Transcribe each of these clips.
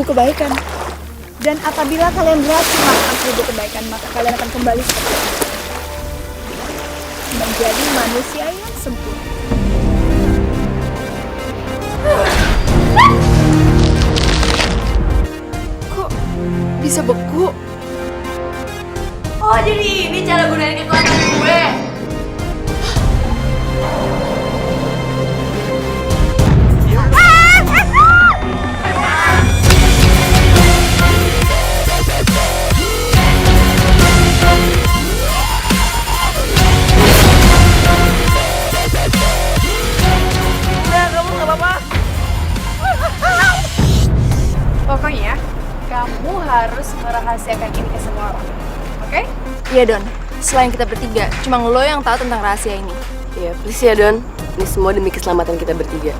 kebaikan. Dan apabila kalian berhasil melakukan 1000 kebaikan, maka kalian akan kembali seperti itu. Menjadi manusia yang sempurna. Kok bisa beku? Oh, jadi ini cara gunain kekuatan gue. Pokoknya kamu harus merahasiakan ini ke semua orang, oke? Iya Don, selain kita bertiga, cuma lo yang tahu tentang rahasia ini. Ya, please ya Don. Ini semua demi keselamatan kita bertiga.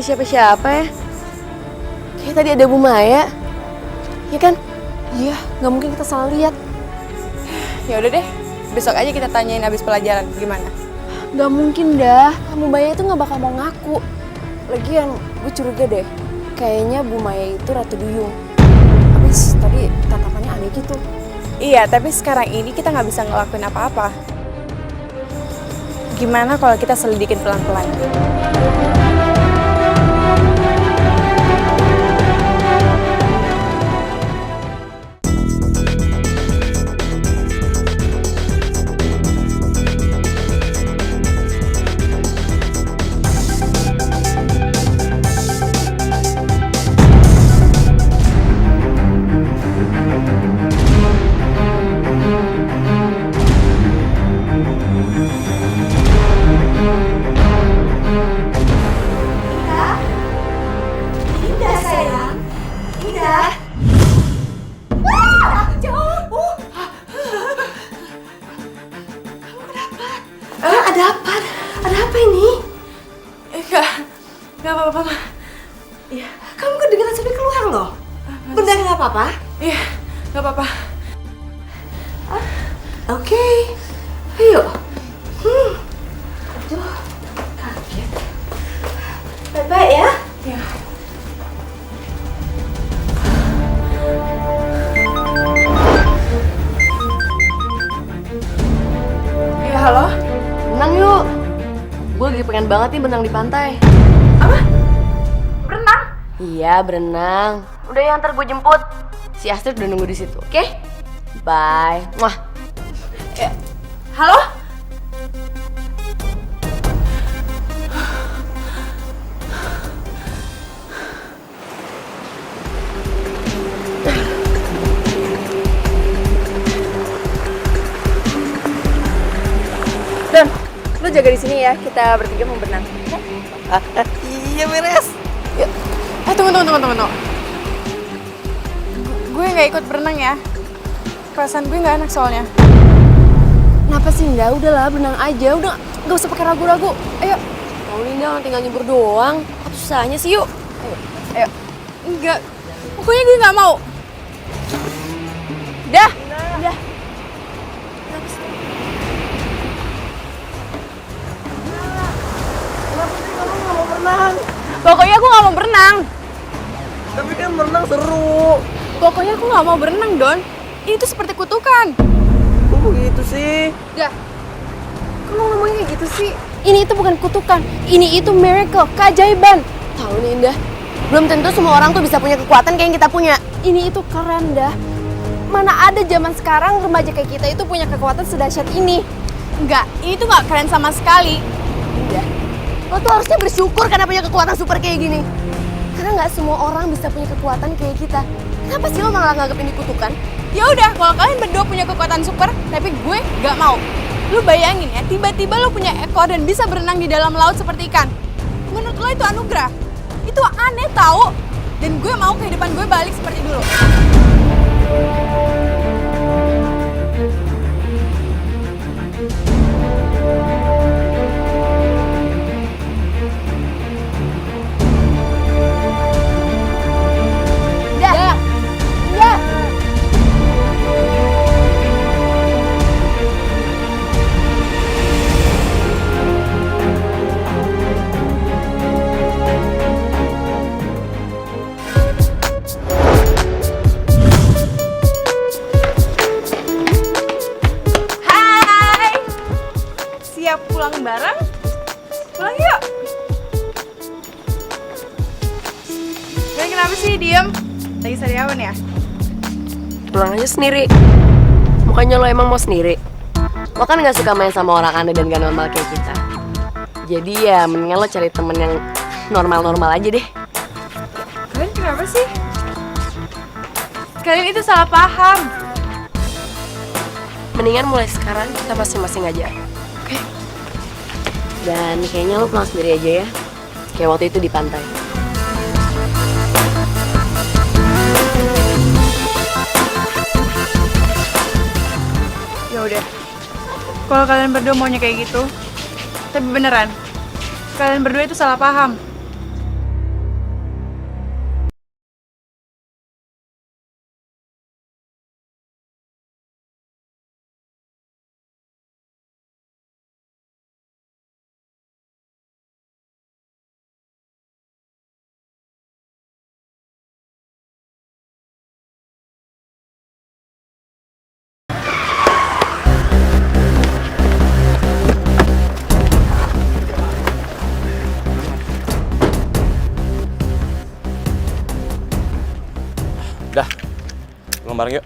Siapa-siapa ya? Kayak tadi ada Bu Maya. Ya kan? Iya, nggak mungkin kita salah lihat. Ya udah deh, besok aja kita tanyain abis pelajaran gimana. Gak mungkin dah, Bu Maya itu gak bakal mau ngaku. Lagian gue curiga deh, kayaknya Bu Maya itu Ratu Duyung. Habis tadi tatapannya aneh gitu. Iya, tapi sekarang ini kita nggak bisa ngelakuin apa-apa. Gimana kalau kita selidikin pelan-pelan? Ada apa ini? Enggak apa-apa, Ma. Iya. Kamu kedengeran sampai keluar loh. Benar nggak apa-apa? Iya, nggak apa-apa. Oke. Ayo. Aduh, kaget. Baik-baik ya. Iya. Iya, halo? Berenang yuk. Gue lagi pengen banget nih berenang di pantai. Apa? Berenang? Iya, berenang. Udah ya, ntar gue jemput. Si Astrid udah nunggu di situ, oke? Bye. Wah. Ya. Halo? Don, lo jaga di sini ya, kita bertiga mau berenang. Iya, beres. Ya. Tunggu. Gue nggak ikut berenang ya. Perasaan gue nggak enak soalnya. Kenapa sih Nda? Udahlah, berenang aja. Udah, gak usah pakai ragu-ragu. Ayo. Mau Linda tinggal nyebur doang. Apa susahnya sih, yuk? Ayo. Enggak. Pokoknya gue nggak mau. Dah. Udah. Pokoknya aku nggak mau berenang. Tapi kan berenang seru. Pokoknya aku nggak mau berenang, Don. Itu seperti kutukan. Kok begitu sih? Dah. Kok lo ngomongnya kayak gitu sih? Ini itu bukan kutukan. Ini itu miracle, keajaiban. Tahu nih, Indah. Belum tentu semua orang tuh bisa punya kekuatan kayak yang kita punya. Ini itu keren dah. Mana ada zaman sekarang remaja kayak kita itu punya kekuatan sedahsyat ini. Enggak, ini tuh nggak keren sama sekali. Indah, lo tuh harusnya bersyukur karena punya kekuatan super kayak gini. Karena nggak semua orang bisa punya kekuatan kayak kita. Kenapa sih lo malah nganggep ini kutukan? Ya udah, kalau kalian berdua punya kekuatan super, tapi gue nggak mau. Lu bayangin ya, tiba-tiba lu punya ekor dan bisa berenang di dalam laut seperti ikan. Menurut lo itu anugerah? Itu aneh tahu. Dan gue mau kehidupan gue balik seperti dulu. Siap pulang bareng? Pulang yuk. Gue kenapa sih diem? Lagi sariawan ya? Pulang aja sendiri. Mukanya lo emang mau sendiri. Lo kan gak suka main sama orang aneh dan gak normal kayak kita. Jadi ya mendingan lo cari temen yang normal-normal aja deh. Kalian kenapa sih? Kalian itu salah paham. Mendingan mulai sekarang kita masing-masing aja. Dan kayaknya lo pulang sendiri aja ya. Kayak waktu itu di pantai. Ya udah. Kalau kalian berdua maunya kayak gitu, tapi beneran, kalian berdua itu salah paham. Dah, pulang bareng yuk.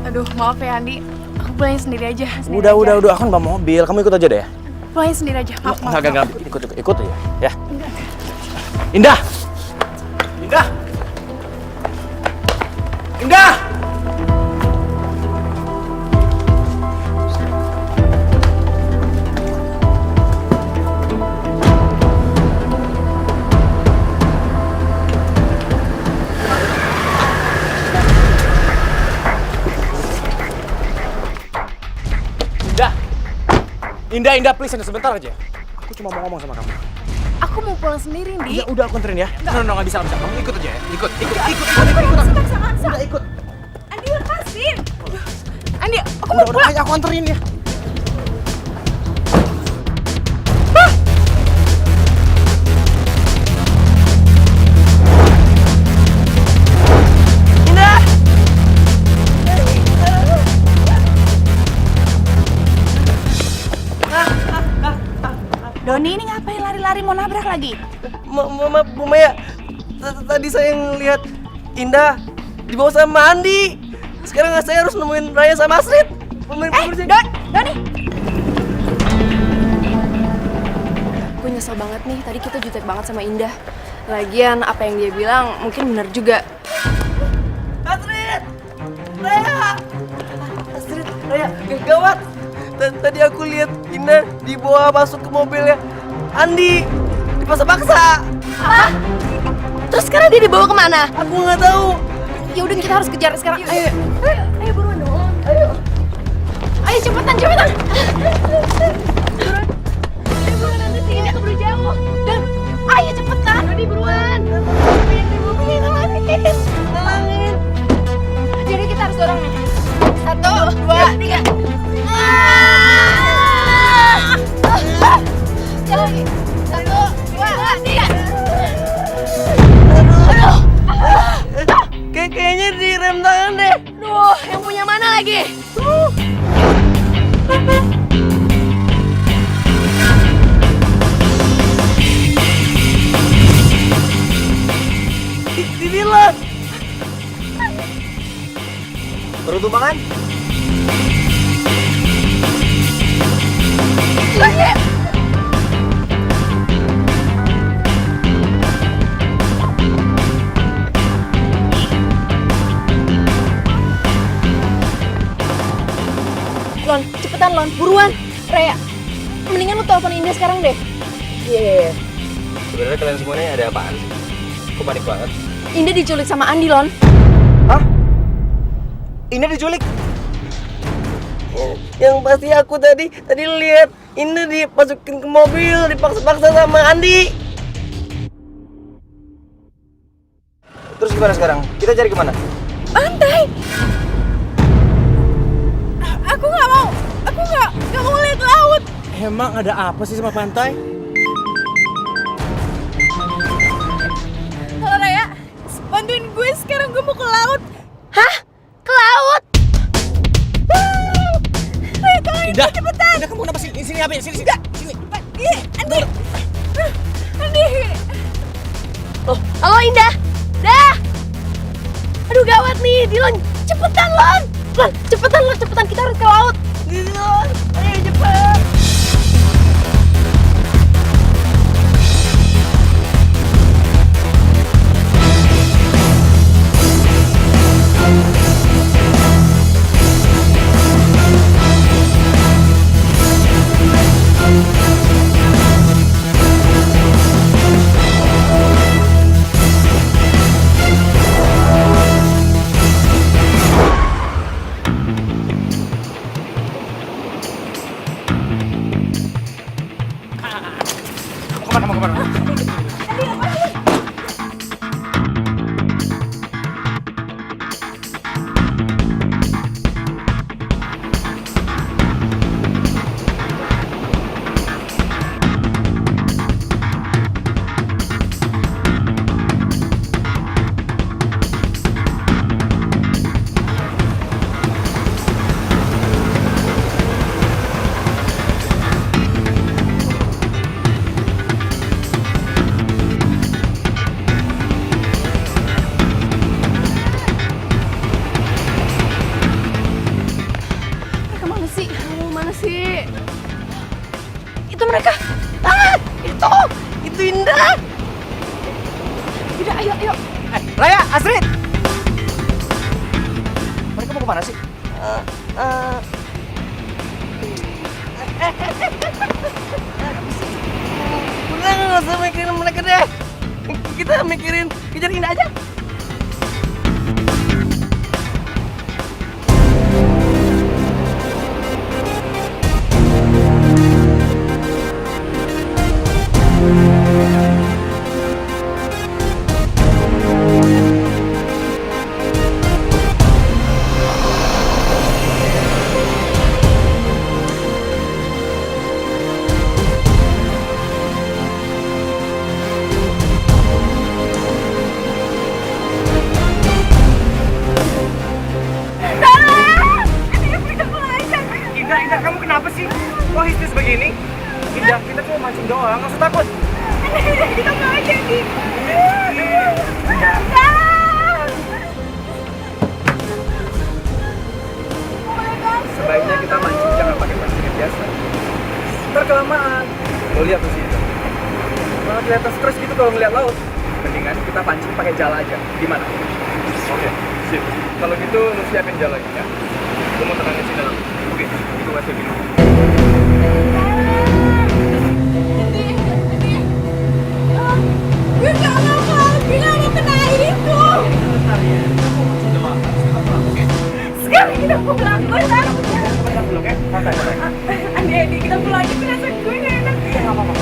Aduh, maaf ya Andi, aku pulangin sendiri aja. Udah, aku kan bawa mobil, kamu ikut aja deh ya. Pulangin sendiri aja, maaf. Enggak, ikut aja, ya. Indah! Indah! Indah! Indah, please, sebentar aja. Aku cuma mau ngomong sama kamu. Aku mau pulang sendiri, Di. Ya udah, aku anterin ya. Nggak bisa. Kamu ikut aja ya. Ikut. Maksa. Udah, ikut. Andi, lepasin. Andi, aku mau Udah, pulang. ayo aku anterin ya. Doni, ini ngapain lari-lari mau nabrak lagi? Bu Maya, tadi saya ngelihat Indah dibawa sama Andi. Sekarang saya harus nemuin Raya sama Astrid. Doni! Gue nyesel banget nih, tadi kita jutek banget sama Indah. Lagian apa yang dia bilang mungkin benar juga. Astrid! Raya, gawat! Tadi aku lihat Indah dibawa masuk ke mobilnya Andi, dipaksa-paksa. Apa? Terus sekarang dia dibawa kemana? Aku nggak tahu. Ya udah kita harus kejar sekarang. Ayo. Ayo buruan dong. Ayo cepetan. Buruan nanti sih, ini keburu jauh. Dan ayo cepetan. Doni buruan. Nalangin. Jadi kita harus dorong nih. 1, 2, 3. Jalan lagi. 1, 2, 3. Kayaknya direm tangan deh. Duh, yang punya mana lagi? Dibilang. Perlu makan? Lon, cepetan Lon, buruan. Raya, mendingan lu telepon Indah sekarang deh. Iya. Sebenarnya kalian semua ini ada apaan sih? Kok panik banget? Indah diculik sama Andi, Lon. Hah? Ini diculik? Yang pasti aku tadi lihat Indah dimasukin ke mobil, dipaksa-paksa sama Andi. Terus gimana sekarang? Kita cari kemana? Pantai. Aku nggak mau. Aku nggak mau lihat laut. Emang ada apa sih sama pantai? Halo Raya, bantuin gue sekarang, gue mau ke laut. Hah? Ke laut? Raya, tolongin Indah, gue cepetan. Indah, kamu kenapa sih? Sini apa ya? Sini. Andi. Andi. Oh, halo Indah. Dah. Aduh gawat nih, Dilon. Cepetan, Lon. Lon, cepetan kita harus ke laut. Dilon, ayo cepet. Mau kemana? Itu mereka. Ah, itu Indah. Udah, ayo. Raya, Astrid! Mereka mau kemana sih? Udah nggak usah mikirin mereka deh. Kita mikirin kejar Indah aja. Indah, kamu kenapa sih? Kok histeris begini? Indah, kita cuma mancing doang, nggak usah takut. Kita mau jadi. Sebaiknya kita mancing, jangan pakai pancing yang biasa. Ntar kelamaan. Lo lihat tuh sih. Malah kelihatan stres gitu kalau ngeliat laut. Mendingan kita pancing pakai jala aja. Gimana? Oke, sip. Kalau gitu lo siapin jalanya ya. Lo mau tenangin sini dalam. Oke, itu kasih gini. Gue nggak mau kena itu. Sekarang kita pulang, gue taruh. Oke, santai. Andi, kita pulang aja, perasaan gue nggak enak. Nggak apa-apa.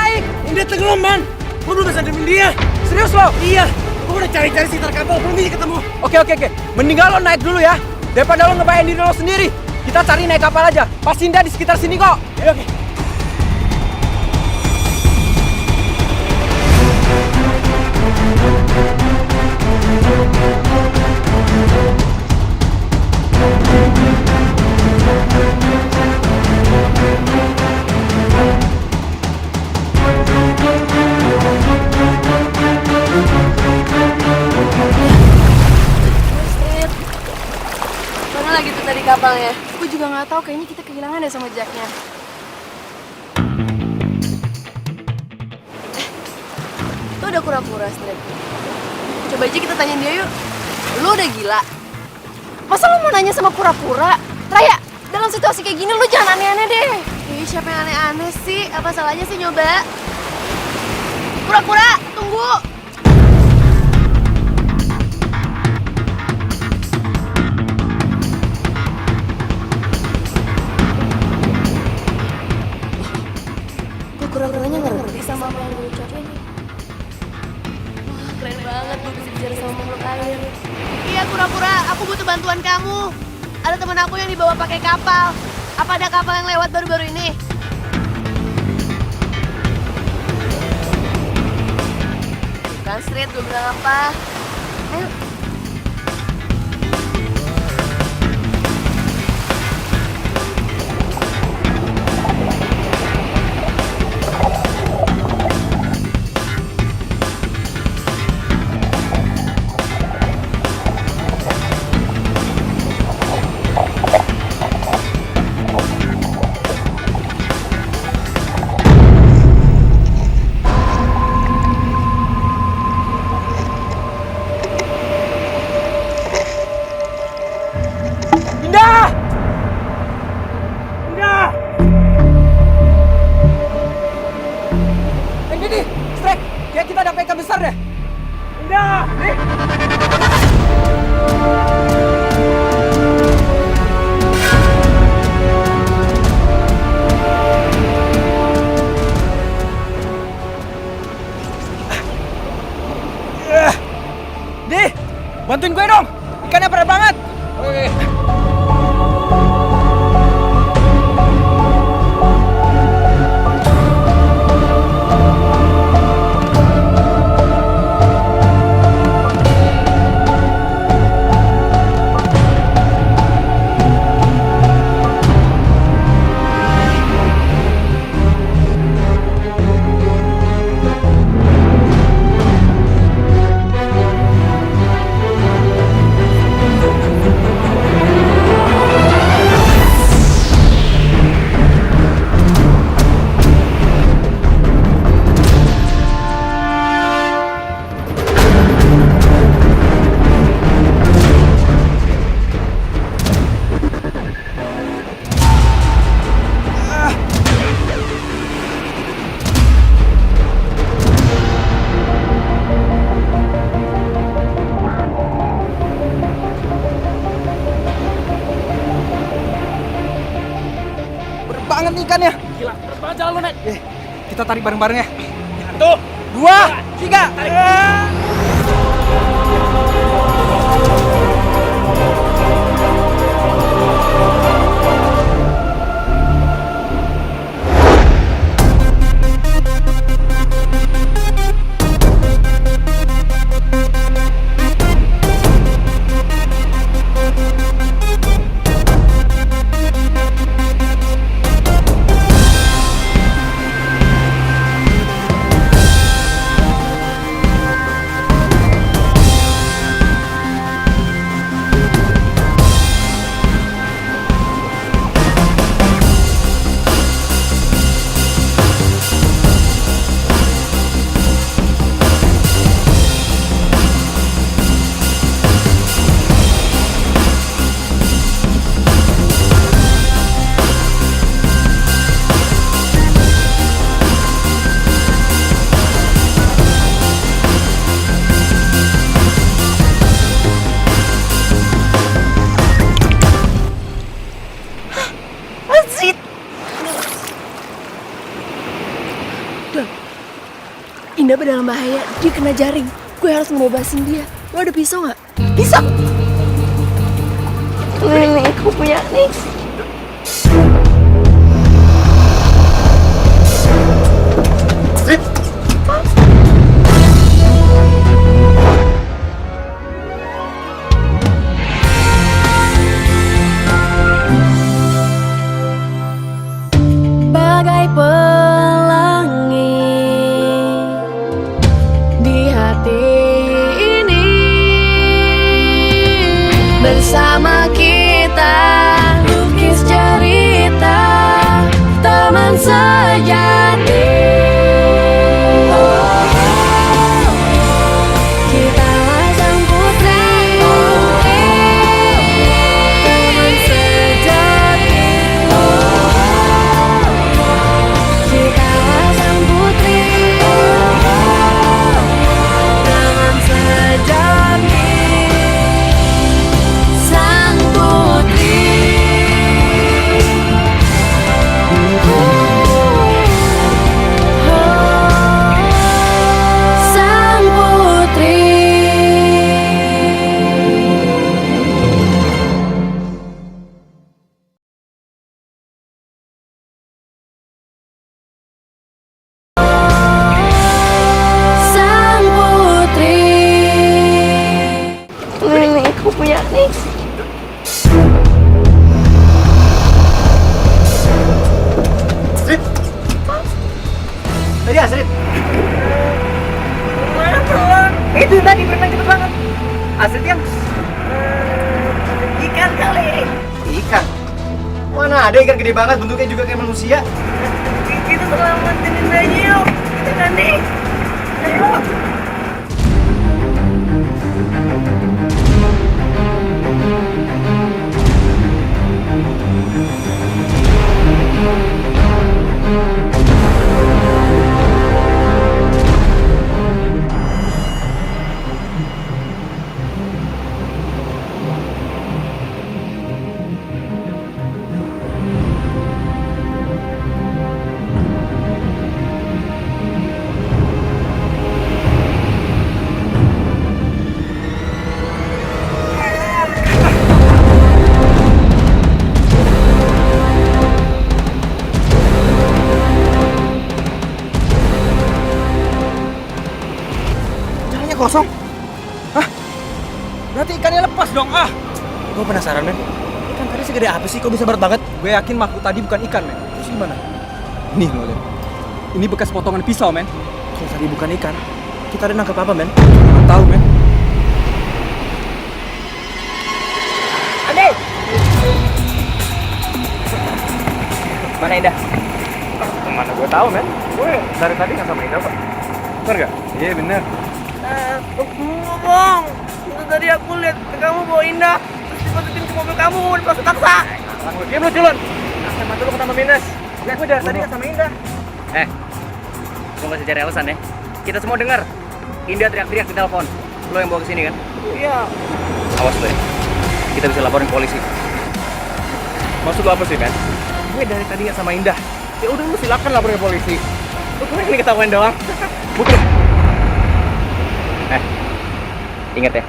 naik. Indah tenggelam, man. Gue belum bisa nemuin dia. Serius lo? Iya, gue udah cari-cari sekitar kapal, belum bisa ketemu. Oke. Mendingan lo naik dulu ya. Daripada lo ngebayain diri lo sendiri. Kita cari naik kapal aja. Pasti Indah di sekitar sini kok. Oke. Astrid, mana lagi tuh tadi kapalnya? Gue juga nggak tahu, kayaknya kita kehilangan deh sama Jacknya. Lo udah pura-pura, Astrid. Coba aja kita tanyain dia yuk. Lo udah gila? Masa lo mau nanya sama pura-pura? Raya, dalam situasi kayak gini lo jangan aneh-aneh deh. Ih, siapa yang aneh-aneh sih? Apa salahnya sih nyoba? Pura-pura, tunggu. Gue pura-puranya nggak ngerti sama apa yang gue ucapin. Keren banget gue bisa bicara sama makhluk air. Iya, pura-pura, aku butuh bantuan kamu. Ada teman aku yang dibawa pakai kapal. Apa ada kapal yang lewat baru-baru ini? Bukan, Street, gue bilang apa? Ayo. Indah! Indah! Ini, Strek. Kayak kita ada PK besar deh. Indah! Nih! Di, bantuin gue dong. Ikannya berat banget. Oke. Banget nih ikannya. Gila, berat banget jalan lo, Net. Kita tarik bareng-bareng ya. 1, 2, 3. Tarik. Indah dalam bahaya, dia kena jaring. Gue harus ngebebasin dia. Lo ada pisau nggak? Pisau. Nih, aku punya nih. Bagai pelangi di hati ini, bersama kita lukis cerita teman sejati. Kitalah sang putri, teman sejati. Kitalah sang putri, teman sejati. Sang putri, sang putri. Sang putri. Nih, aku punya nih. Tadi Asrit. Mana pelan? Itu tadi berenang cepet banget. Asrit yang ikan kali. Ikan? Mana ada ikan gede banget, bentuknya juga kayak manusia. Kita selamatin aja yuk. Kita ganti. Ayo. Caranya kosong. Hah? Berarti ikannya lepas dong. Gue penasaran, men. Ikan tadi segede apa sih? Kok bisa berat banget? Gue yakin makhluk tadi bukan ikan, men. Terus gimana? Nih, lo lihat. Ini bekas potongan pisau, men. Kalau tadi bukan ikan, kita ada nangkep apa, men? Nggak tahu, men. Ade! Mana Indah? Mana gue tahu, men. Gue dari tadi nggak sama Indah, Pak. Bener nggak? Iya, bener. Ngomong. Itu tadi aku lihat kamu bawa Indah, terus dimasukin ke mobil kamu, dipaksa-paksa. Lang lu, diam lu culun. Nah, mantu lu ketambah minus. Lihat gue dari tadi nggak sama Indah. Gue masih cari alasan ya. Kita semua dengar. Indah teriak-teriak di telepon. Lo yang bawa ke sini kan? Iya. Awas lo ya. Kita bisa laporin ke polisi. Maksud lo apa sih, men? Gue dari tadi nggak sama Indah. Ya udah lu silakan laporin ke polisi. Lu cuma ini ketahuan doang. Bukan. Ingat ya.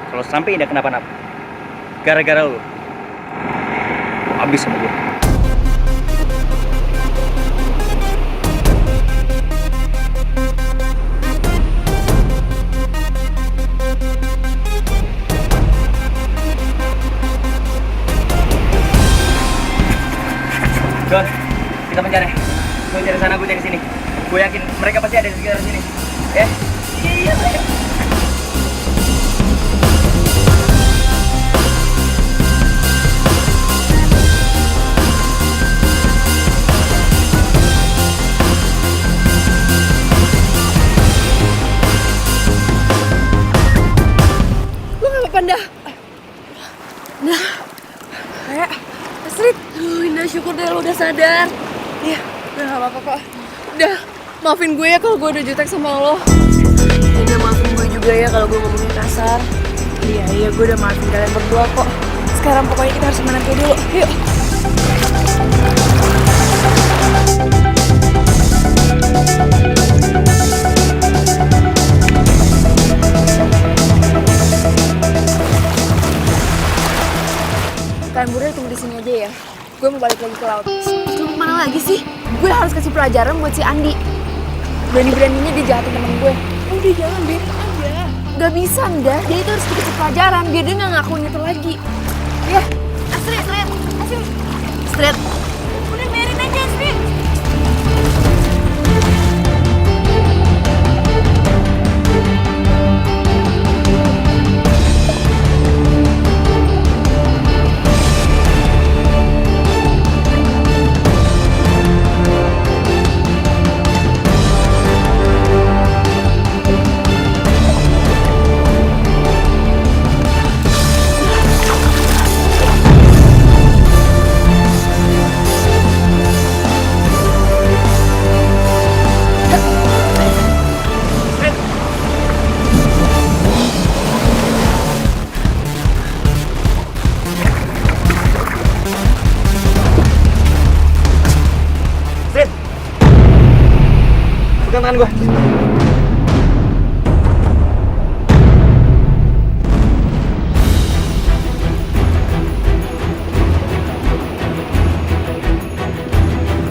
Kalau sampai Indah kenapa-napa, gara-gara lu habis sama gue. Don, kita mencari. Gue cari sana, gue cari sini. Gue yakin mereka pasti ada di sekitar sini. Ya? Iya. Lo gak apa-apa, Ndah? Nah, kayak Astrid. Indah, syukur deh lo udah sadar. Iya, udah gak apa-apa kok. Udah, maafin gue ya kalau gue udah jutek sama lo. Indah, maafin gue juga ya kalau gue ngomongin kasar. Iya, gue udah maafin kalian berdua kok. Sekarang pokoknya kita harus menanti dulu. Yuk. Gue mau balik lagi ke laut. Lu kemana lagi sih? Gue harus kasih pelajaran buat si Andi. Berani-beraninya dia jahatin temen gue. Udah jangan biarin aja. Gak bisa, Nda. Dia itu harus dikasih pelajaran biar dia gak ngakuin itu lagi. Ya, Astrid. Astrid. Udah biarin aja Astrid. Pegang tangan gue.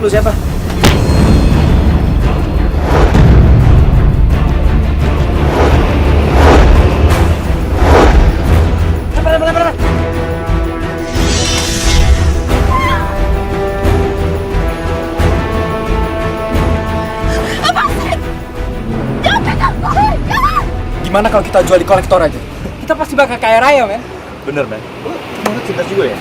Lu siapa? Cepat. Gimana kalau kita jual di kolektor aja? Kita pasti bakal kaya raya, men. Bener, men. Lu menurut cinta juga ya?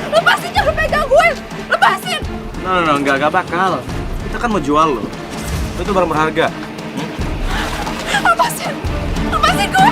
Lepasin, jangan pegang gue. Lepasin. No, nggak bakal. Kita kan mau jual lo. Itu barang berharga. Lepasin gue.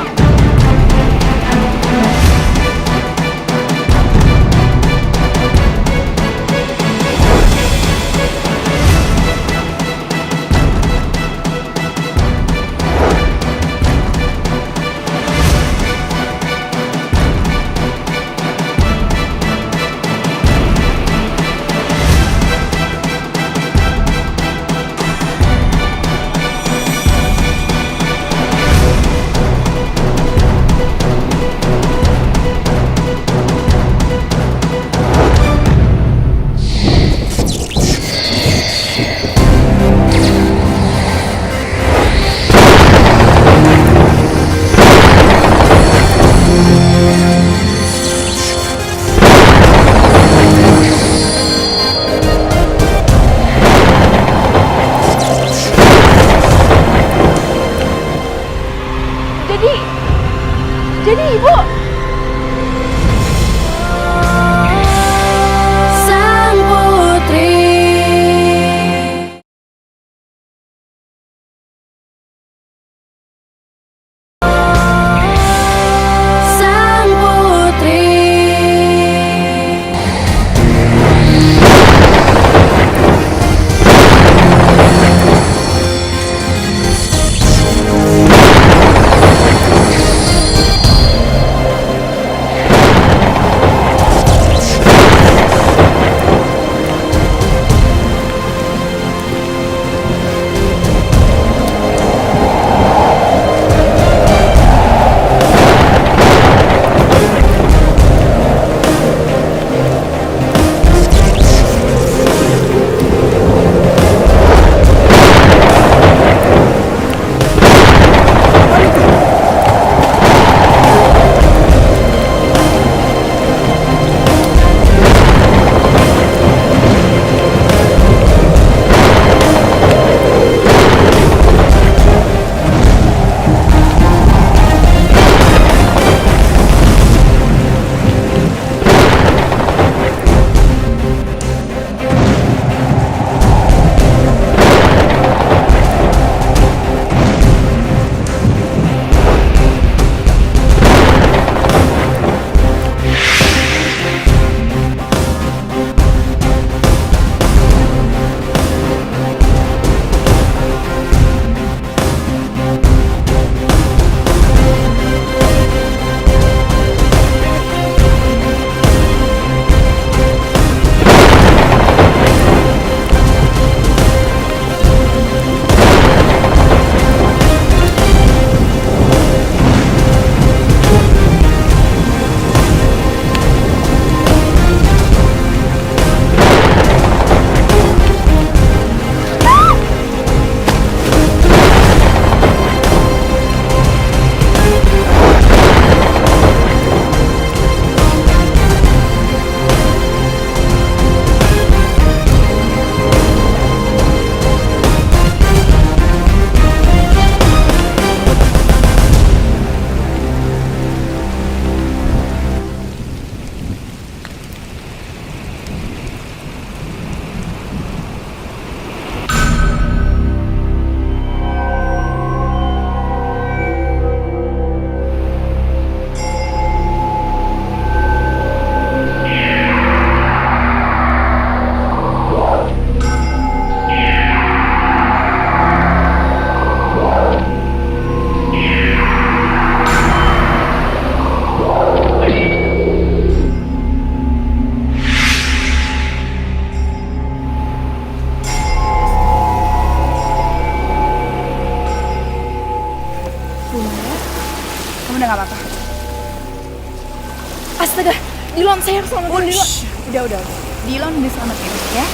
Saya harus selamatin Dila. Udah. Dilon diselamatin ya.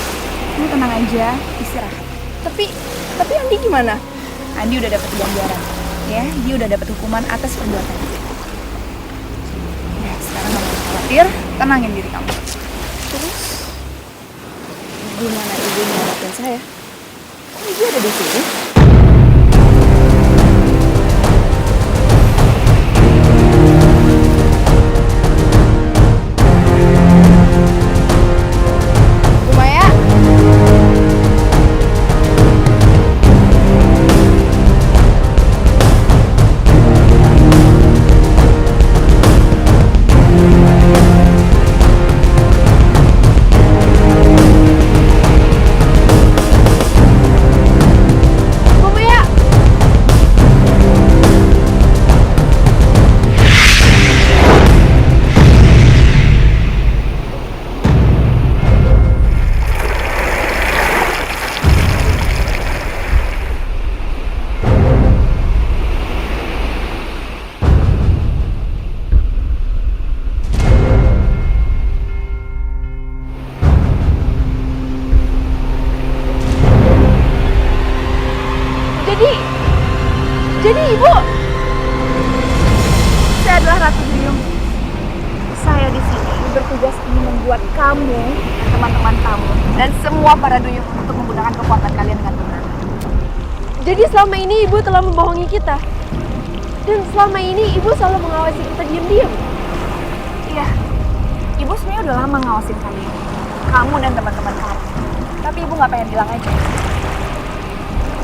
Kamu tenang aja, istirahat. Tapi Andi gimana? Andi udah dapat ganjaran, ya. Dia udah dapat hukuman atas perbuatannya. Ya, sekarang kamu jangan khawatir, tenangin diri kamu. Terus gimana ibu nyelamatin saya? Kok ibu ada di sini? Bu Maya. Bu Maya. Jadi ibu. Saya adalah Ratu Duyung. Saya di sini bertugas ingin membuat kamu, teman-teman kamu, dan semua para duyung untuk menggunakan kekuatan kalian dengan benar. Jadi selama ini ibu telah membohongi kita. Dan selama ini ibu selalu mengawasi kita diam-diam. Iya, ibu sebenarnya udah lama ngawasin kalian, kamu dan teman-teman kamu. Tapi ibu nggak pengen bilang aja.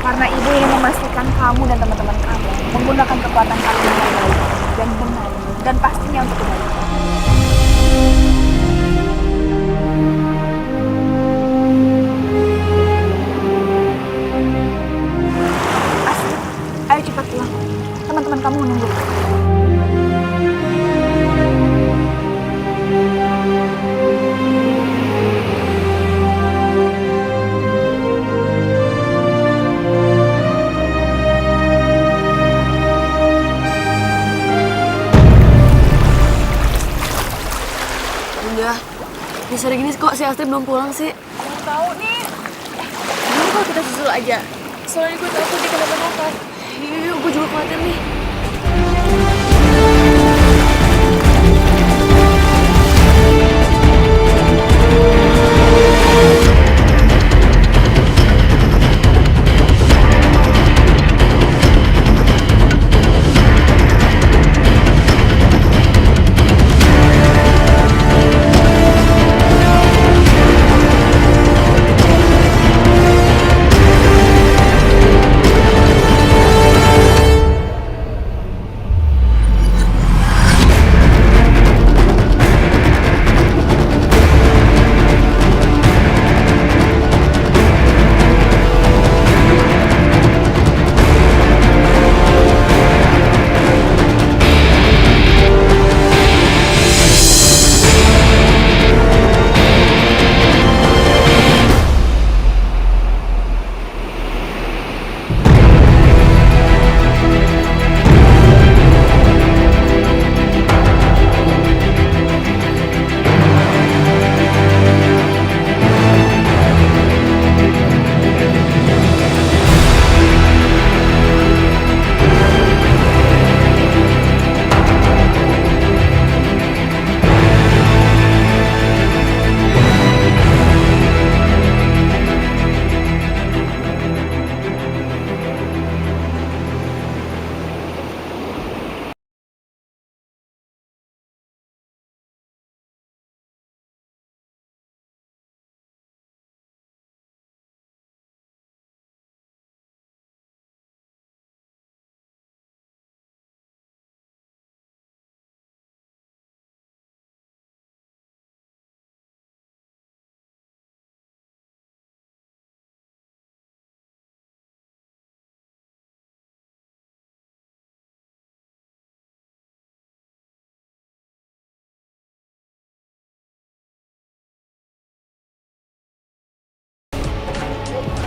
Karena ibu ingin memastikan kamu dan teman-teman kamu menggunakan kekuatan kalian dengan baik dan benar dan pastinya untuk kebaikan. Astrid, ayo cepat pulang. Teman-teman kamu menunggu. Udah, di sore gini kok si Astrid belum pulang sih? Belum tahu nih. Gimana kalau kita susul aja? Soalnya gue takut dia kenapa-napa. Iya, gue juga khawatir nih.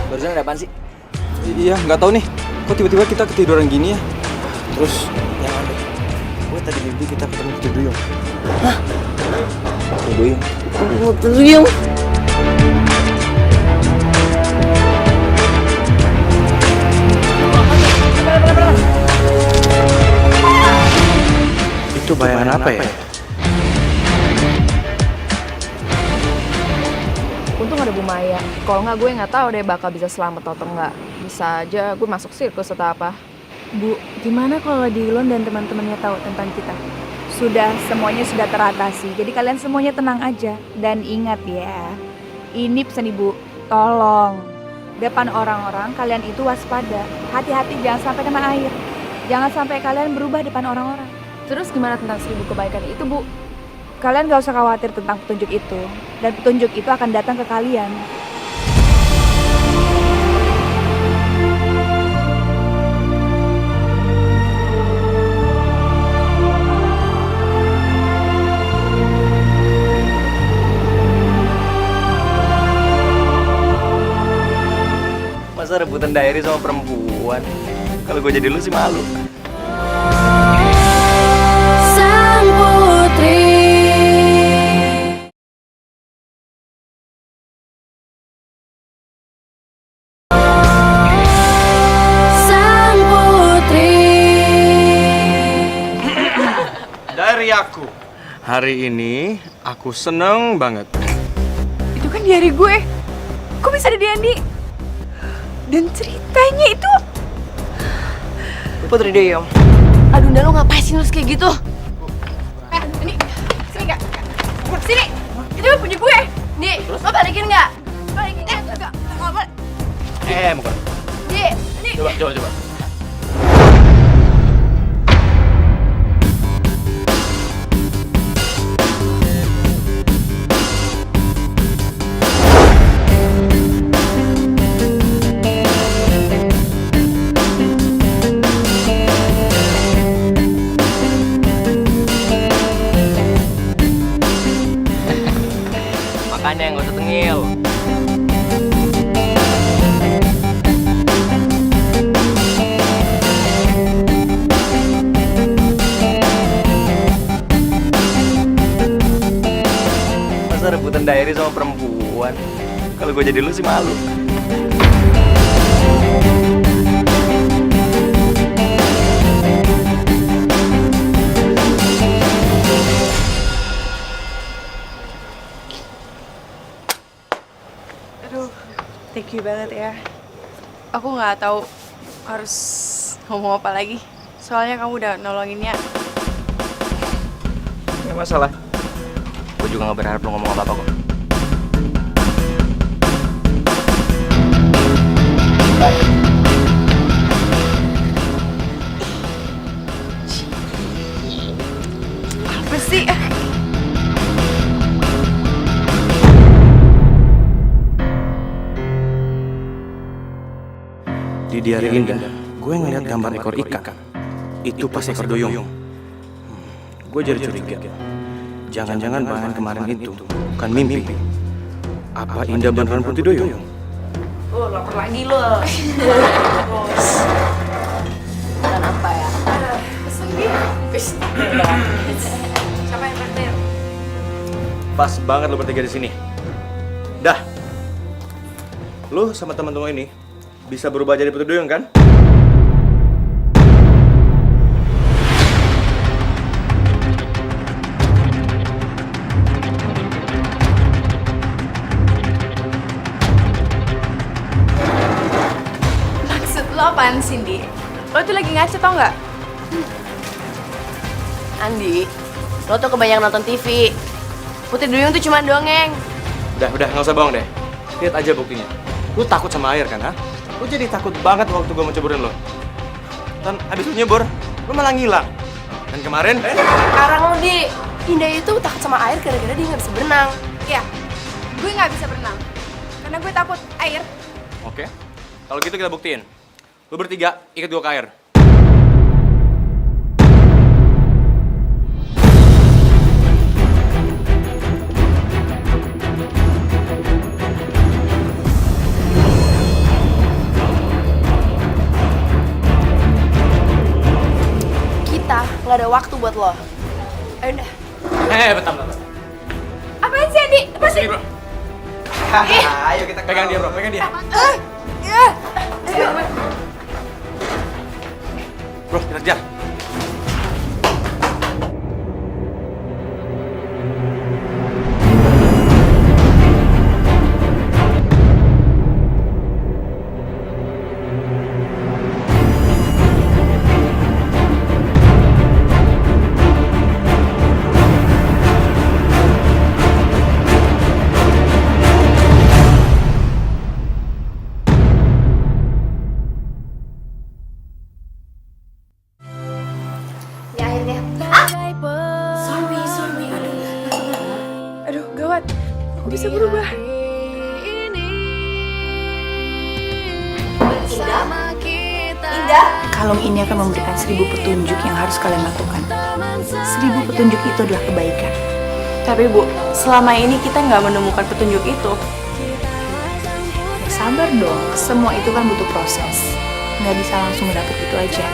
Barusan ada apaan sih? Iya, nggak tahu nih. Kok tiba-tiba kita ketiduran gini ya? Terus yang aneh, gue tadi mimpi kita ketemu Putri Duyung. Duyung. Duyung. Itu bayangan apa ya? Untung ada Bu Maya. Kalau nggak gue nggak tahu deh bakal bisa selamat atau enggak. Bisa aja gue masuk sirkus atau apa. Bu, gimana kalau Dilon dan teman-temannya tahu tentang kita? Sudah, semuanya sudah teratasi. Jadi kalian semuanya tenang aja. Dan ingat ya, ini pesan Ibu, tolong. Depan orang-orang kalian itu waspada. Hati-hati jangan sampai kena air. Jangan sampai kalian berubah depan orang-orang. Terus gimana tentang 1000 kebaikan itu, Bu? Kalian gak usah khawatir tentang petunjuk itu. Dan petunjuk itu akan datang ke kalian. Masa rebutan diary sama perempuan? Kalau gue jadi lu sih malu. Sang putri. Sang putri. Dari aku. Hari ini aku seneng banget. Itu kan diary gue. Kok bisa ada di Andi? Dan ceritanya itu... Putri Duyung. Aduh, Nda, lo ngapain sih nulis kayak gitu? Ini, sini Kak. Sini, itu punya gue. Nih, lo balikin nggak? Balikin, enggak boleh. Bukan. Di, ini. Coba. Makanya nggak usah tengil. Masa rebutan diary sama perempuan? Kalau gue jadi lu sih malu. Aduh, thank you banget ya. Aku nggak tahu harus ngomong apa lagi. Soalnya kamu udah nolonginnya. Nggak masalah. Gue juga nggak berharap lu ngomong apa-apa kok. Apa sih? Di diary Indah, gue ngeliat gambar ekor ikan. Itu pas ekor duyung. Gue jadi curiga. Jangan-jangan bahan kemarin itu bukan mimpi. Apa Indah beneran putri duyung? Oh, lapar lagi lo. Dan apa ya? Pesen gitu. Siapa yang traktir? Pas banget lo bertiga di sini. Dah. Lo sama teman-teman ini bisa berubah jadi putri duyung kan? Maksud lo apaan sih, Di? Lo tuh lagi ngaca tau nggak? Andi, lo tuh kebanyakan nonton TV. Putri Duyung tuh cuma dongeng. Udah, nggak usah bohong deh. Lihat aja buktinya. Lu takut sama air kan, ha? Lu jadi takut banget waktu gua mau ceburin lo. Dan abis lu nyebur, lu malah ngilang. Dan kemarin, Sekarang lo, Di. Indah itu takut sama air gara-gara dia nggak bisa berenang. Ya, gue nggak bisa berenang. Karena gue takut air. Oke. Kalau gitu kita buktiin. Lu bertiga ikut gua ke air. Kita nggak ada waktu buat lo. Ayo dah. Bentar. sih, Andi? Apa sih? Bro. Ayo kita pegang dia, bro. Pegang dia. Bro, kita kejar. Ya akhirnya. Aduh, gawat. Aku bisa berubah. Indah. Kalung ini akan memberikan 1000 petunjuk yang harus kalian lakukan. 1000 petunjuk itu adalah kebaikan. Tapi Bu, selama ini kita nggak menemukan petunjuk itu. Ya, sabar dong, semua itu kan butuh proses. Nggak bisa langsung dapet itu aja.